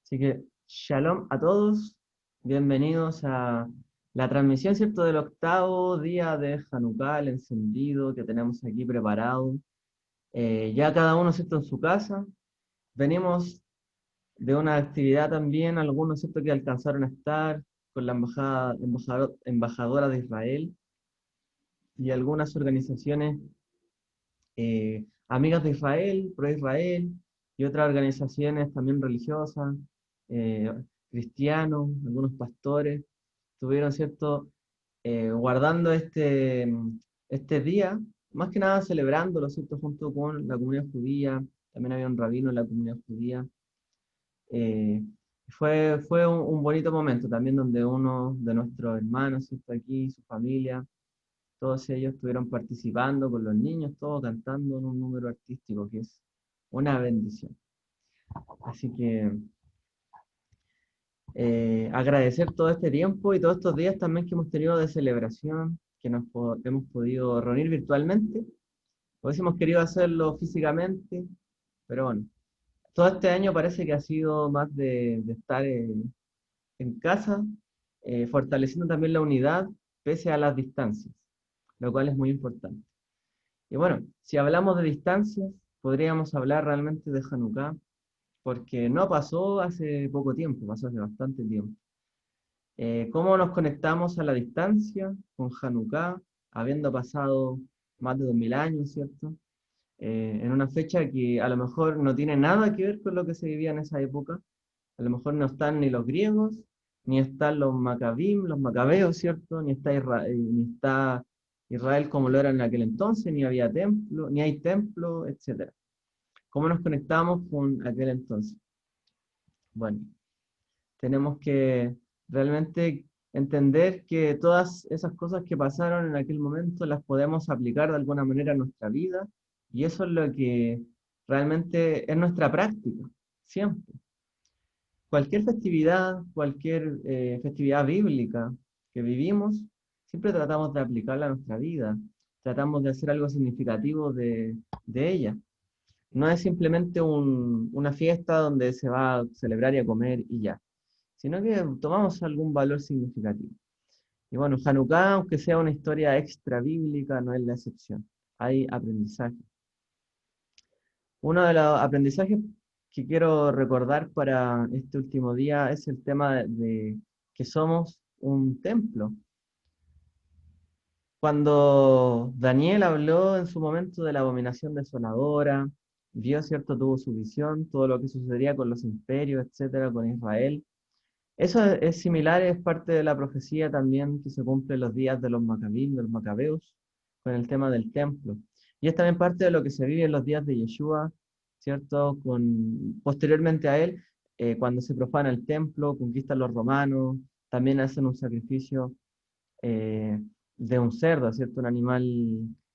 Así que, shalom a todos, bienvenidos a la transmisión, ¿cierto?, del octavo día de Hanukkah, el encendido que tenemos aquí preparado. Ya cada uno, ¿cierto?, en su casa. Venimos de una actividad también, algunos, ¿cierto?, que alcanzaron a estar con la embajadora de Israel y algunas organizaciones amigas de Israel, pro Israel, y otras organizaciones también religiosas, eh, cristianos, algunos pastores, estuvieron, ¿cierto?, guardando este día, más que nada celebrándolo, ¿cierto?, junto con la comunidad judía. También había un rabino en la comunidad judía. Eh, fue un bonito momento también donde uno de nuestros hermanos, ¿cierto?, aquí, su familia, todos ellos estuvieron participando con los niños, todos cantando en un número artístico, que es una bendición. Así que agradecer todo este tiempo y todos estos días también que hemos tenido de celebración, que hemos podido reunir virtualmente. Hubiésemos querido hacerlo físicamente, pero bueno, todo este año parece que ha sido más de estar en casa, fortaleciendo también la unidad pese a las distancias, lo cual es muy importante. Y bueno, si hablamos de distancias, podríamos hablar realmente de Hanukkah, porque no pasó hace poco tiempo, pasó hace bastante tiempo. ¿Cómo nos conectamos a la distancia con Hanukkah, habiendo pasado más de 2000 años, ¿cierto? En una fecha que a lo mejor no tiene nada que ver con lo que se vivía en esa época. A lo mejor no están ni los griegos, ni están los macabim, los macabeos, ¿cierto? Ni está Israel como lo era en aquel entonces, ni había templo, ni hay templo, etcétera. ¿Cómo nos conectamos con aquel entonces? Bueno, tenemos que realmente entender que todas esas cosas que pasaron en aquel momento las podemos aplicar de alguna manera a nuestra vida, y eso es lo que realmente es nuestra práctica, siempre. Cualquier festividad bíblica que vivimos, siempre tratamos de aplicarla a nuestra vida, tratamos de hacer algo significativo de ella. No es simplemente una fiesta donde se va a celebrar y a comer y ya, sino que tomamos algún valor significativo. Y bueno, Hanukkah, aunque sea una historia extra bíblica, no es la excepción. Hay aprendizaje. Uno de los aprendizajes que quiero recordar para este último día es el tema de que somos un templo. Cuando Daniel habló en su momento de la abominación desoladora, vio, ¿cierto?, tuvo su visión, todo lo que sucedería con los imperios, etcétera, con Israel. Eso es similar, es parte de la profecía también que se cumple en los días de los Macabín, de los Macabeos, con el tema del templo. Y es también parte de lo que se vive en los días de Yeshua, ¿cierto? Posteriormente a él, cuando se profana el templo, conquistan los romanos, también hacen un sacrificio eh, de un cerdo, ¿cierto? Un animal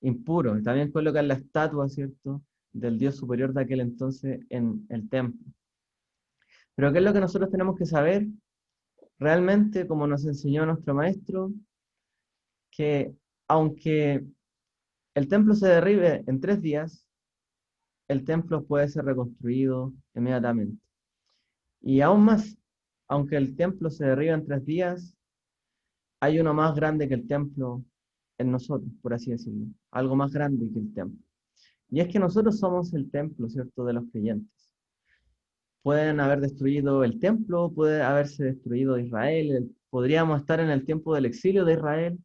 impuro. Y también colocan la estatua, ¿cierto?, del dios superior de aquel entonces en el templo. Pero ¿qué es lo que nosotros tenemos que saber? Realmente, como nos enseñó nuestro maestro, que aunque el templo se derribe en 3 días, el templo puede ser reconstruido inmediatamente. Y aún más, aunque el templo se derriba en 3 días, hay uno más grande que el templo en nosotros, por así decirlo. Algo más grande que el templo. Y es que nosotros somos el templo, ¿cierto?, de los creyentes. Pueden haber destruido el templo, puede haberse destruido Israel, podríamos estar en el tiempo del exilio de Israel,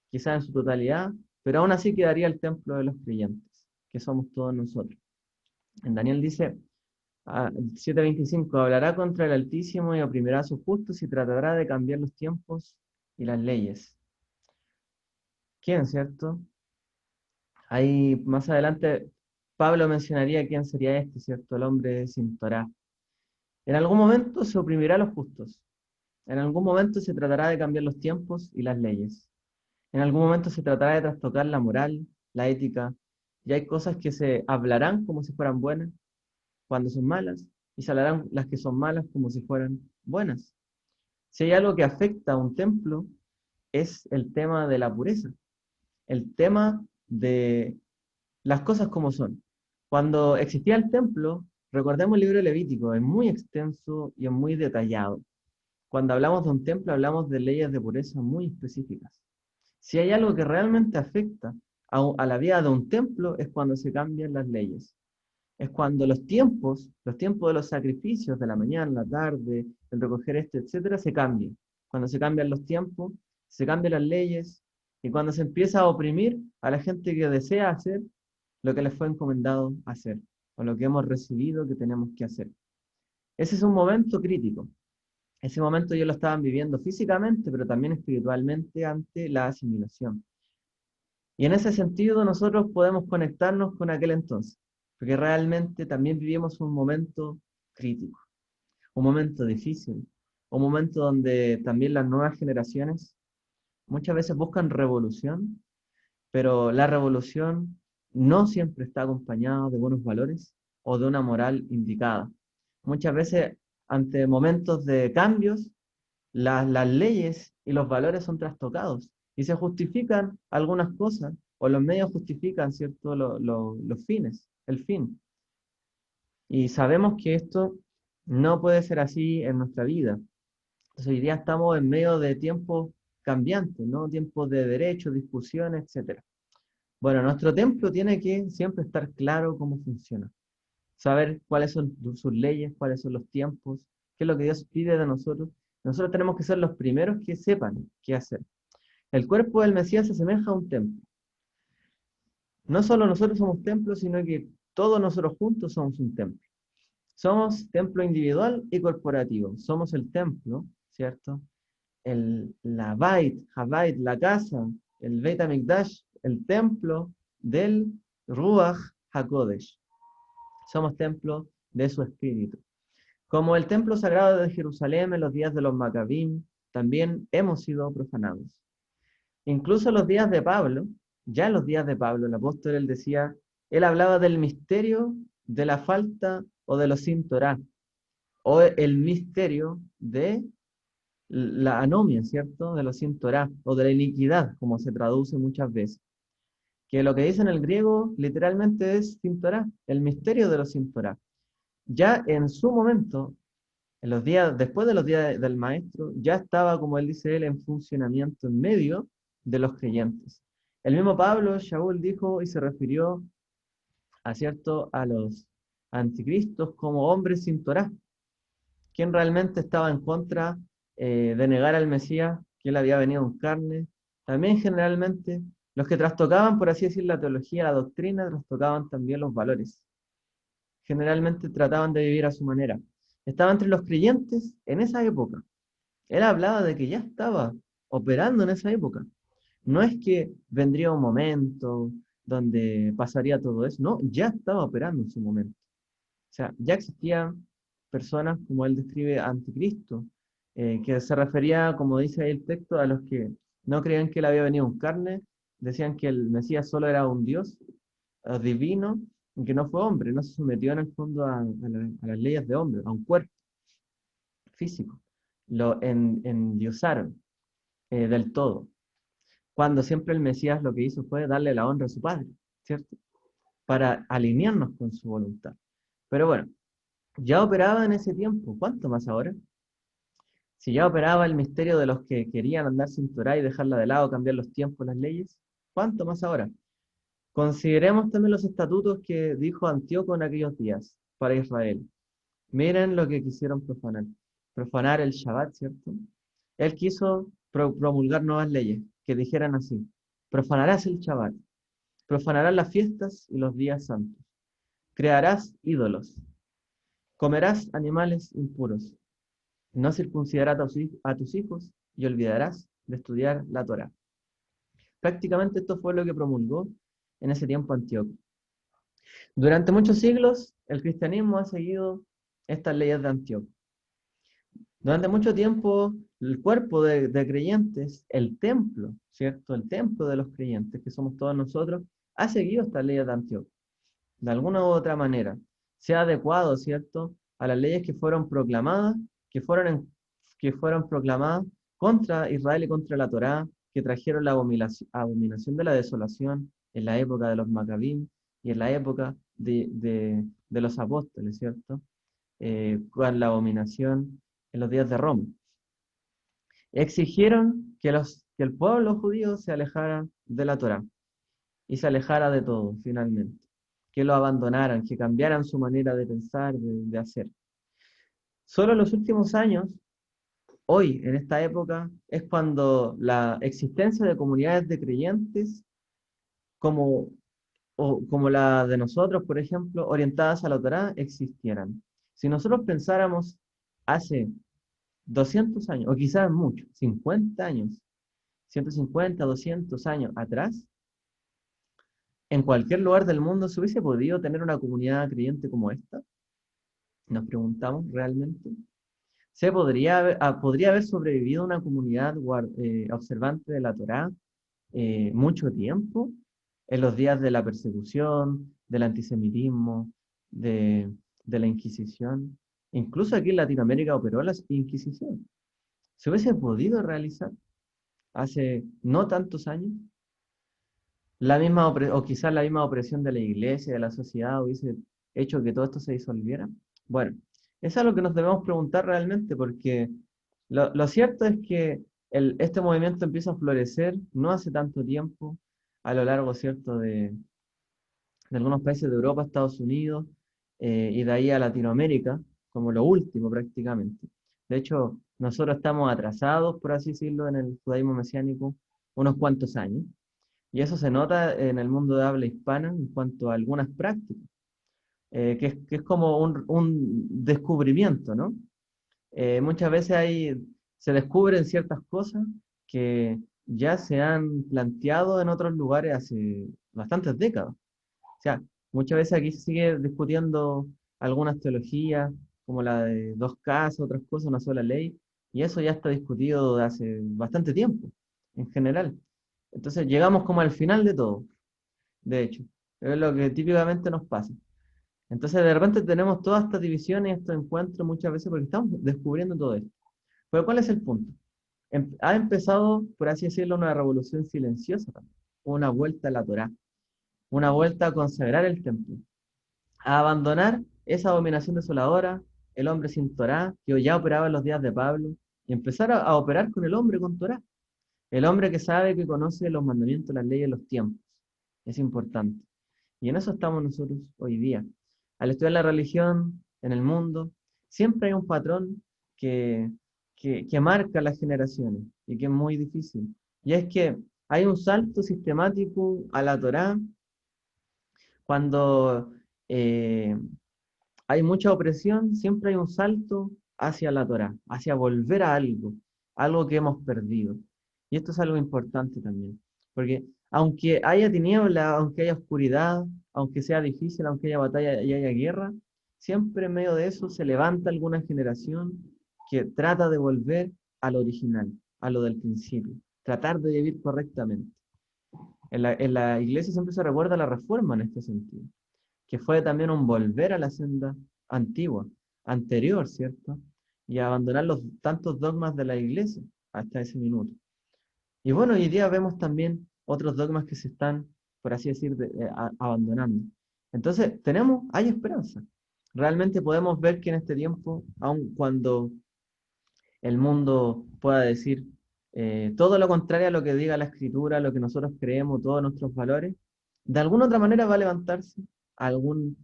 quizás en su totalidad, pero aún así quedaría el templo de los creyentes, que somos todos nosotros. En Daniel dice, 7:25, hablará contra el Altísimo y oprimirá a sus justos y tratará de cambiar los tiempos y las leyes. ¿Quién, cierto? Ahí más adelante Pablo mencionaría quién sería este, ¿cierto? El hombre sin Torá. En algún momento se oprimirá a los justos. En algún momento se tratará de cambiar los tiempos y las leyes. En algún momento se tratará de trastocar la moral, la ética, y hay cosas que se hablarán como si fueran buenas cuando son malas, y se hablarán las que son malas como si fueran buenas. Si hay algo que afecta a un templo, es el tema de la pureza, el tema de las cosas como son. Cuando existía el templo, Recordemos el libro de Levítico, es muy extenso y es muy detallado. Cuando hablamos de un templo, hablamos de leyes de pureza muy específicas. Si hay algo que realmente afecta a la vida de un templo, es cuando se cambian las leyes. Es cuando los tiempos de los sacrificios de la mañana, la tarde, el recoger esto, etcétera, se cambian. Cuando se cambian los tiempos, se cambian las leyes, y cuando se empieza a oprimir a la gente que desea hacer lo que les fue encomendado hacer, o lo que hemos recibido que tenemos que hacer. Ese es un momento crítico. Ese momento ellos lo estaban viviendo físicamente, pero también espiritualmente ante la asimilación. Y en ese sentido nosotros podemos conectarnos con aquel entonces, porque realmente también vivimos un momento crítico, un momento difícil, un momento donde también las nuevas generaciones muchas veces buscan revolución, pero la revolución no siempre está acompañada de buenos valores o de una moral indicada. Muchas veces, ante momentos de cambios, las leyes y los valores son trastocados y se justifican algunas cosas, o los medios justifican, ¿cierto?, los fines, el fin. Y sabemos que esto no puede ser así en nuestra vida. Entonces, hoy día estamos en medio de tiempos cambiantes, ¿no? Tiempos de derechos, discusiones, etcétera. Bueno, nuestro templo tiene que siempre estar claro cómo funciona, saber cuáles son sus leyes, cuáles son los tiempos, qué es lo que Dios pide de nosotros. Nosotros tenemos que ser los primeros que sepan qué hacer. El cuerpo del Mesías se asemeja a un templo. No solo nosotros somos templos, sino que todos nosotros juntos somos un templo. Somos templo individual y corporativo. Somos el templo, ¿cierto? La Bait, Habait, la casa, el Beit HaMikdash, el templo del Ruach HaKodesh. Somos templo de su espíritu. Como el templo sagrado de Jerusalén en los días de los Macabim, también hemos sido profanados. Incluso en los días de Pablo, ya en los días de Pablo, el apóstol él decía, él hablaba del misterio de la falta o de los sin Torah, o el misterio de la anomia, ¿cierto? De los sin Torah, o de la iniquidad, como se traduce muchas veces. Que lo que dice en el griego literalmente es sin Torah, el misterio de los sin Torah. Ya en su momento, en los días, después de los días del maestro, ya estaba, como él dice él, en funcionamiento en medio de los creyentes. El mismo Pablo, Shaul dijo y se refirió a, cierto, a los anticristos como hombres sin Torah, quien realmente estaba en contra de negar al Mesías, que él había venido en carne. También generalmente los que trastocaban, por así decir, la teología, la doctrina, trastocaban también los valores. Generalmente trataban de vivir a su manera. Estaba entre los creyentes en esa época. Él hablaba de que ya estaba operando en esa época. No es que vendría un momento donde pasaría todo eso, no, ya estaba operando en su momento. O sea, ya existían personas, como él describe, anticristo, que se refería, como dice ahí el texto, a los que no creían que él había venido en carne, decían que el Mesías solo era un Dios divino, y que no fue hombre, no se sometió en el fondo a las leyes de hombre, a un cuerpo físico. Lo endiosaron del todo, cuando siempre el Mesías lo que hizo fue darle la honra a su Padre, ¿cierto? Para alinearnos con su voluntad. Pero bueno, ya operaba en ese tiempo, ¿cuánto más ahora? Si ya operaba el misterio de los que querían andar sin Torah y dejarla de lado, cambiar los tiempos, las leyes, ¿cuánto más ahora? Consideremos también los estatutos que dijo Antíoco en aquellos días para Israel. Miren lo que quisieron profanar. Profanar el Shabbat, ¿cierto? Él quiso promulgar nuevas leyes que dijeran así: profanarás el Shabbat, profanarás las fiestas y los días santos, crearás ídolos, comerás animales impuros, no circuncidarás a tus hijos y olvidarás de estudiar la Torah. Prácticamente esto fue lo que promulgó en ese tiempo Antíoco. Durante muchos siglos, el cristianismo ha seguido estas leyes de Antíoco. Durante mucho tiempo, el cuerpo de creyentes, el templo, ¿cierto? El templo de los creyentes, que somos todos nosotros, ha seguido estas leyes de Antíoco. De alguna u otra manera, se ha adecuado, ¿cierto?, a las leyes que fueron proclamadas, que fueron proclamadas contra Israel y contra la Torá, que trajeron la abominación de la desolación en la época de los Macabim, y en la época de los apóstoles, ¿cierto? Con la abominación en los días de Roma. Exigieron que el pueblo judío se alejara de la Torá y se alejara de todo, finalmente. Que lo abandonaran, que cambiaran su manera de pensar, de hacer. Solo en los últimos años, hoy, en esta época, es cuando la existencia de comunidades de creyentes como, como la de nosotros, por ejemplo, orientadas a la Torá, existieran. Si nosotros pensáramos hace 200 años, o quizás mucho, 50 años, 150, 200 años atrás, en cualquier lugar del mundo se hubiese podido tener una comunidad creyente como esta. Nos preguntamos realmente. ¿Podría haber sobrevivido una comunidad observante de la Torá mucho tiempo? En los días de la persecución, del antisemitismo, de la Inquisición. Incluso aquí en Latinoamérica operó la Inquisición. ¿Se hubiese podido realizar hace no tantos años? O quizás la misma opresión de la iglesia, de la sociedad, hubiese hecho que todo esto se disolviera. Bueno, eso es lo que nos debemos preguntar realmente, porque lo cierto es que este movimiento empieza a florecer no hace tanto tiempo, a lo largo, ¿cierto?, de algunos países de Europa, Estados Unidos, y de ahí a Latinoamérica, como lo último prácticamente. De hecho, nosotros estamos atrasados, por así decirlo, en el judaísmo mesiánico unos cuantos años. Y eso se nota en el mundo de habla hispana en cuanto a algunas prácticas, que es como un descubrimiento, ¿no? Muchas veces se descubren ciertas cosas que ya se han planteado en otros lugares hace bastantes décadas. O sea, muchas veces aquí se sigue discutiendo algunas teologías, como la de dos casas, otras cosas, una sola ley, y eso ya está discutido de hace bastante tiempo, en general. Entonces llegamos como al final de todo, de hecho. Es lo que típicamente nos pasa. Entonces de repente tenemos todas estas divisiones, estos encuentros muchas veces porque estamos descubriendo todo esto. Pero ¿cuál es el punto? Ha empezado, por así decirlo, una revolución silenciosa también, una vuelta a la Torá, una vuelta a consagrar el templo, a abandonar esa dominación desoladora, el hombre sin Torá, que ya operaba en los días de Pablo, y empezar a operar con el hombre con Torá. El hombre que sabe, que conoce los mandamientos, las leyes, los tiempos. Es importante. Y en eso estamos nosotros hoy día. Al estudiar la religión en el mundo, siempre hay un patrón que, que marca las generaciones y que es muy difícil. Y es que hay un salto sistemático a la Torá cuando hay mucha opresión, siempre hay un salto hacia la Torá, hacia volver a algo, algo que hemos perdido. Y esto es algo importante también, porque aunque haya tiniebla, aunque haya oscuridad, aunque sea difícil, aunque haya batalla y haya guerra, siempre en medio de eso se levanta alguna generación que trata de volver al original, a lo del principio, tratar de vivir correctamente. En la iglesia siempre se recuerda la reforma en este sentido, que fue también un volver a la senda antigua, anterior, ¿cierto? Y abandonar los tantos dogmas de la iglesia hasta ese minuto. Y bueno, hoy día vemos también otros dogmas que se están, por así decir, abandonando. Entonces, hay esperanza. Realmente podemos ver que en este tiempo, aun cuando el mundo pueda decir todo lo contrario a lo que diga la escritura, lo que nosotros creemos, todos nuestros valores, de alguna otra manera va a levantarse algún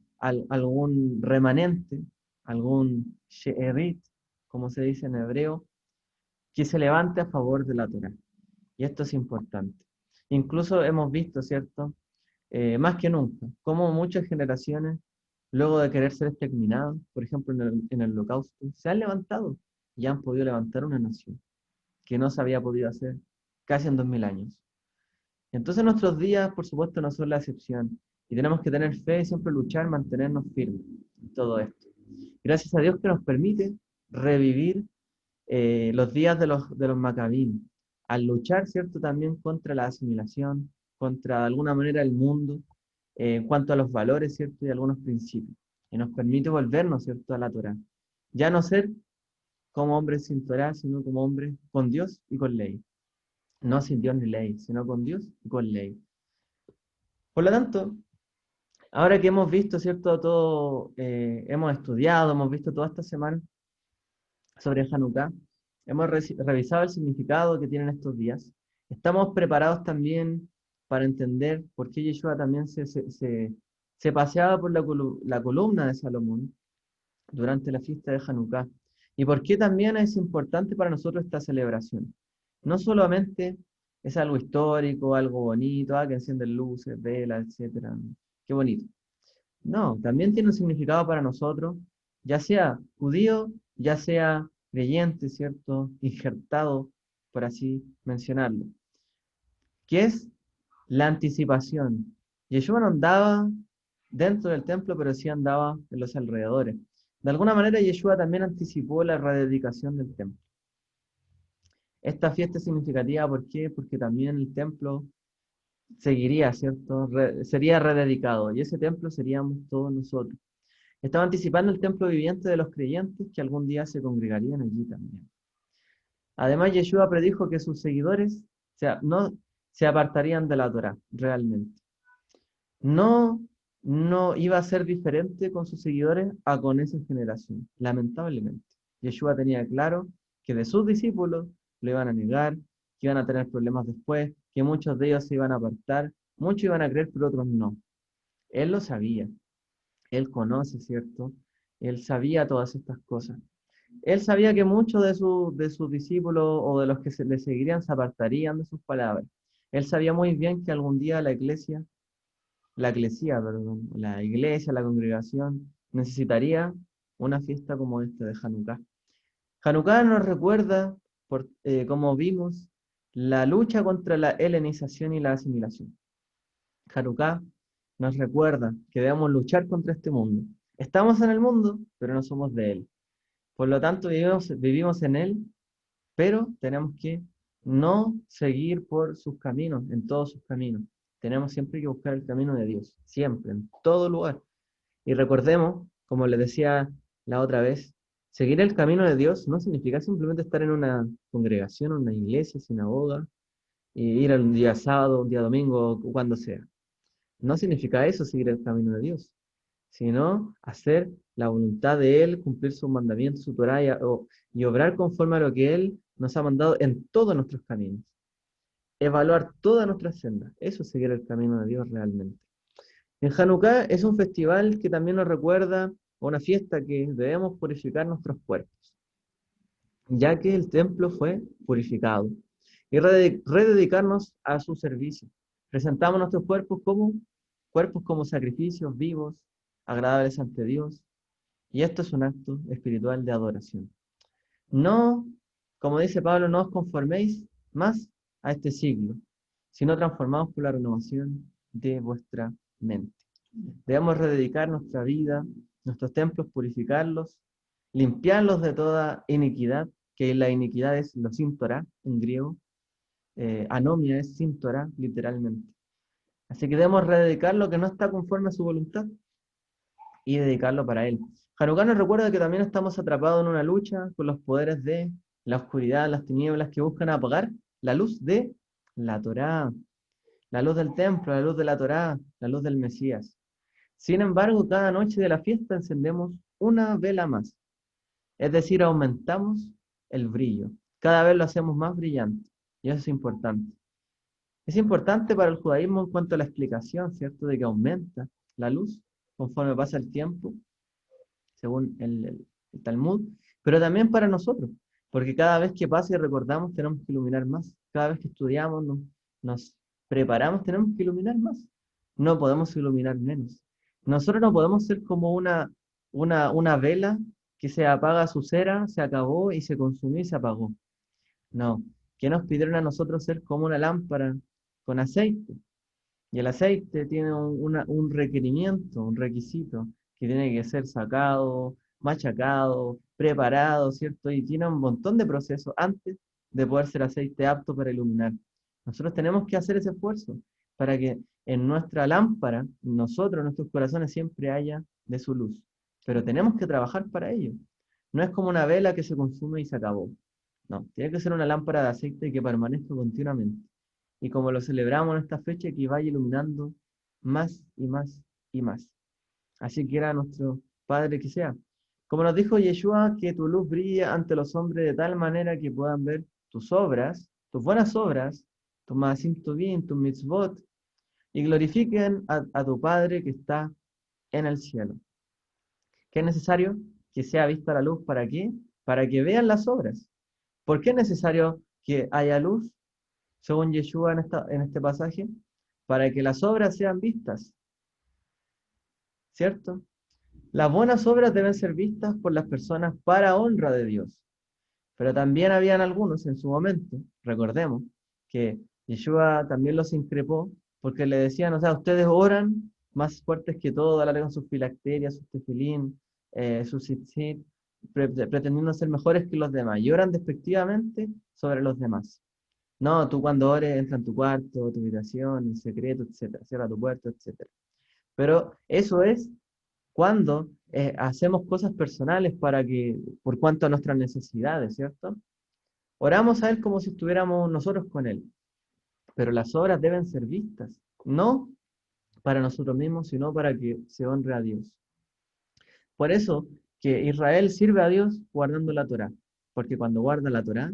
remanente, algún she'erit, como se dice en hebreo, que se levante a favor de la Torá. Y esto es importante. Incluso hemos visto, ¿cierto? Más que nunca, cómo muchas generaciones, luego de querer ser exterminados, por ejemplo en el Holocausto, se han levantado y han podido levantar una nación que no se había podido hacer casi en 2000 años. Entonces nuestros días, por supuesto, no son la excepción. Y tenemos que tener fe y siempre luchar, mantenernos firmes en todo esto. Gracias a Dios que nos permite revivir los días de los Macabín, al luchar, ¿cierto?, también contra la asimilación, contra de alguna manera el mundo, en cuanto a los valores, ¿cierto?, y algunos principios. Y nos permite volvernos, ¿cierto?, a la Torá. Ya no ser como hombres sin Torá, sino como hombres con Dios y con ley. No sin Dios ni ley, sino con Dios y con ley. Por lo tanto, Ahora que hemos visto, ¿cierto? Todo, hemos estudiado, hemos visto toda esta semana sobre Hanukkah, hemos revisado el significado que tienen estos días. Estamos preparados también para entender por qué Yeshua también se paseaba por la columna de Salomón durante la fiesta de Hanukkah. Y por qué también es importante para nosotros esta celebración. No solamente es algo histórico, algo bonito, que encienden luces, velas, etcétera. Qué bonito. No, también tiene un significado para nosotros, ya sea judío, ya sea creyente, ¿cierto? Injertado, por así mencionarlo, que es la anticipación. Yeshua no andaba dentro del templo, pero sí andaba en los alrededores. De alguna manera, Yeshua también anticipó la rededicación del templo. Esta fiesta es significativa, ¿por qué? Porque también el templo seguiría, ¿cierto? Sería rededicado, y ese templo seríamos todos nosotros. Estaba anticipando el templo viviente de los creyentes que algún día se congregarían allí también. Además, Yeshua predijo que sus seguidores no se apartarían de la Torá, realmente. No, no iba a ser diferente con sus seguidores a con esa generación, lamentablemente. Yeshua tenía claro que de sus discípulos lo iban a negar, que iban a tener problemas después, que muchos de ellos se iban a apartar, muchos iban a creer, pero otros no. Él lo sabía, él conoce, ¿cierto? Él sabía todas estas cosas. Él sabía que muchos de sus discípulos o de los que le seguirían se apartarían de sus palabras. Él sabía muy bien que algún día perdón, la iglesia, la congregación, necesitaría una fiesta como esta de Hanukkah. Hanukkah nos recuerda, como vimos, la lucha contra la helenización y la asimilación. Hanukkah nos recuerda que debemos luchar contra este mundo. Estamos en el mundo, pero no somos de él. Por lo tanto, vivimos en él, pero tenemos que no seguir por sus caminos, en todos sus caminos. Tenemos siempre que buscar el camino de Dios, siempre, en todo lugar. Y recordemos, como les decía la otra vez, seguir el camino de Dios no significa simplemente estar en una congregación, una iglesia, sinagoga, e ir un día sábado, un día domingo, o cuando sea. No significa eso seguir el camino de Dios, sino hacer la voluntad de Él, cumplir sus mandamientos, su Torah y obrar conforme a lo que Él nos ha mandado en todos nuestros caminos. Evaluar todas nuestras sendas. Eso es seguir el camino de Dios realmente. En Hanukkah es un festival que también nos recuerda a una fiesta que debemos purificar nuestros cuerpos, ya que el templo fue purificado, y rededicarnos a su servicio. Presentamos nuestros cuerpos como sacrificios vivos, agradables ante Dios, y esto es un acto espiritual de adoración. No, como dice Pablo, no os conforméis más a este siglo, sino transformados por la renovación de vuestra mente. Debemos rededicar nuestra vida, nuestros templos, purificarlos, limpiarlos de toda iniquidad, que la iniquidad es lo sin Torah en griego, anomia es sin Torah, literalmente. Así que debemos rededicar lo que no está conforme a su voluntad y dedicarlo para Él. Hanukkah nos recuerda que también estamos atrapados en una lucha con los poderes de la oscuridad, las tinieblas que buscan apagar la luz de la Torá, la luz del templo, la luz de la Torá, la luz del Mesías. Sin embargo, cada noche de la fiesta encendemos una vela más, es decir, aumentamos el brillo. Cada vez lo hacemos más brillante, y eso es importante. Es importante para el judaísmo en cuanto a la explicación, ¿cierto?, de que aumenta la luz conforme pasa el tiempo, según el Talmud, pero también para nosotros, porque cada vez que pasa y recordamos tenemos que iluminar más. Cada vez que estudiamos, nos preparamos, tenemos que iluminar más. No podemos iluminar menos. Nosotros no podemos ser como una vela que se apaga su cera, se acabó y se consumió y se apagó. No, que nos pidieron a nosotros ser como una lámpara con aceite. Y el aceite tiene un requerimiento, un requisito, que tiene que ser sacado, machacado, preparado, ¿cierto? Y tiene un montón de procesos antes de poder ser aceite apto para iluminar. Nosotros tenemos que hacer ese esfuerzo para que en nuestra lámpara, nosotros, en nuestros corazones, siempre haya de su luz. Pero tenemos que trabajar para ello. No es como una vela que se consume y se acabó. No, tiene que ser una lámpara de aceite que permanezca continuamente. Y como lo celebramos en esta fecha, que vaya iluminando más y más y más. Así que era nuestro Padre que sea. Como nos dijo Yeshua, que tu luz brille ante los hombres de tal manera que puedan ver tus obras, tus buenas obras, tus maasim tovim, tus mitzvot, y glorifiquen a tu Padre que está en el cielo. ¿Qué es necesario? Que sea vista la luz. ¿Para qué? Para que vean las obras. ¿Por qué es necesario que haya luz, según Yeshua en este pasaje? Para que las obras sean vistas, ¿cierto? Las buenas obras deben ser vistas por las personas para honra de Dios. Pero también habían algunos en su momento, recordemos, que Yeshua también los increpó porque le decían, o sea, ustedes oran más fuertes que todo, alargan sus filacterias, sus tefilín, sus tzitzit, pretendiendo ser mejores que los demás, y oran despectivamente sobre los demás. No, tú cuando ores, entra en tu cuarto, tu habitación, en secreto, etcétera, cierra tu puerta, etcétera. Pero eso es cuando hacemos cosas personales por cuanto a nuestras necesidades, ¿cierto? Oramos a Él como si estuviéramos nosotros con Él, pero las obras deben ser vistas, no para nosotros mismos, sino para que se honre a Dios. Por eso que Israel sirve a Dios guardando la Torá, porque cuando guarda la Torá,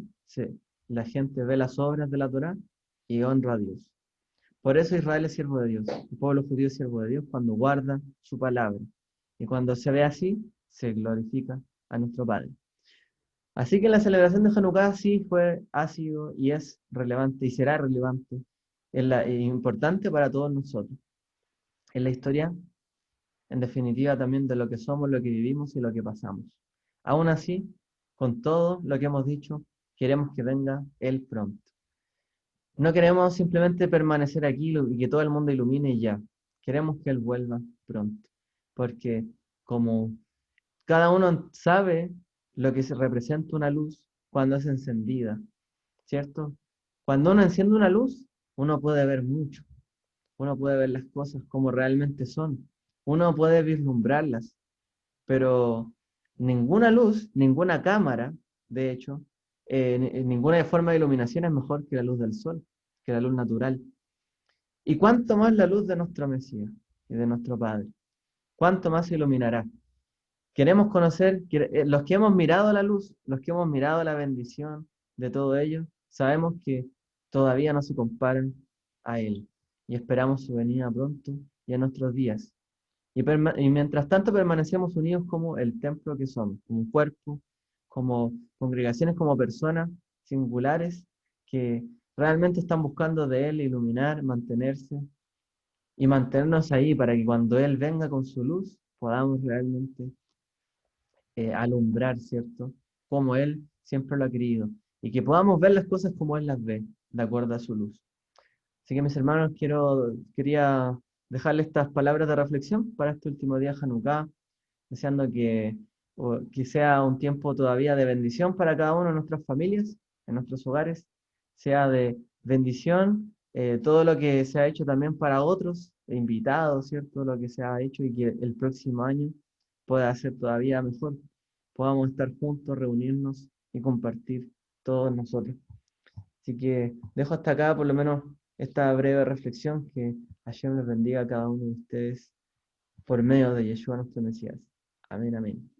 la gente ve las obras de la Torá y honra a Dios. Por eso Israel es siervo de Dios, el pueblo judío es siervo de Dios cuando guarda su palabra. Y cuando se ve así, se glorifica a nuestro Padre. Así que la celebración de Hanukkah sí ha sido y es relevante y será relevante, importante para todos nosotros. En la historia, en definitiva, también de lo que somos, lo que vivimos y lo que pasamos. Aún así, con todo lo que hemos dicho, queremos que venga Él pronto. No queremos simplemente permanecer aquí y que todo el mundo ilumine y ya. Queremos que Él vuelva pronto. Porque como cada uno sabe lo que se representa una luz cuando es encendida, ¿cierto? Cuando uno enciende una luz, uno puede ver mucho. Uno puede ver las cosas como realmente son. Uno puede vislumbrarlas. Pero ninguna luz, ninguna cámara, de hecho, ninguna forma de iluminación es mejor que la luz del sol, que la luz natural. Y cuánto más la luz de nuestro Mesías y de nuestro Padre, cuánto más se iluminará. Queremos conocer, los que hemos mirado la luz, los que hemos mirado la bendición de todo ello, sabemos que todavía no se comparan a Él. Y esperamos su venida pronto y en nuestros días. Y mientras tanto permanecemos unidos como el templo que somos, como un cuerpo, como congregaciones, como personas singulares que realmente están buscando de Él iluminar, mantenerse y mantenernos ahí para que cuando Él venga con su luz podamos realmente alumbrar, ¿cierto? Como Él siempre lo ha querido y que podamos ver las cosas como Él las ve, de acuerdo a su luz. Así que mis hermanos, quería dejarles estas palabras de reflexión para este último día de Hanukkah, deseando que sea un tiempo todavía de bendición para cada uno de nuestras familias, en nuestros hogares, sea de bendición todo lo que se ha hecho también para otros, invitados, ¿cierto? Lo que se ha hecho y que el próximo año pueda ser todavía mejor, podamos estar juntos, reunirnos y compartir todos nosotros. Así que dejo hasta acá por lo menos esta breve reflexión, que Hashem les bendiga a cada uno de ustedes por medio de Yeshua nuestro Mesías. Amén, amén.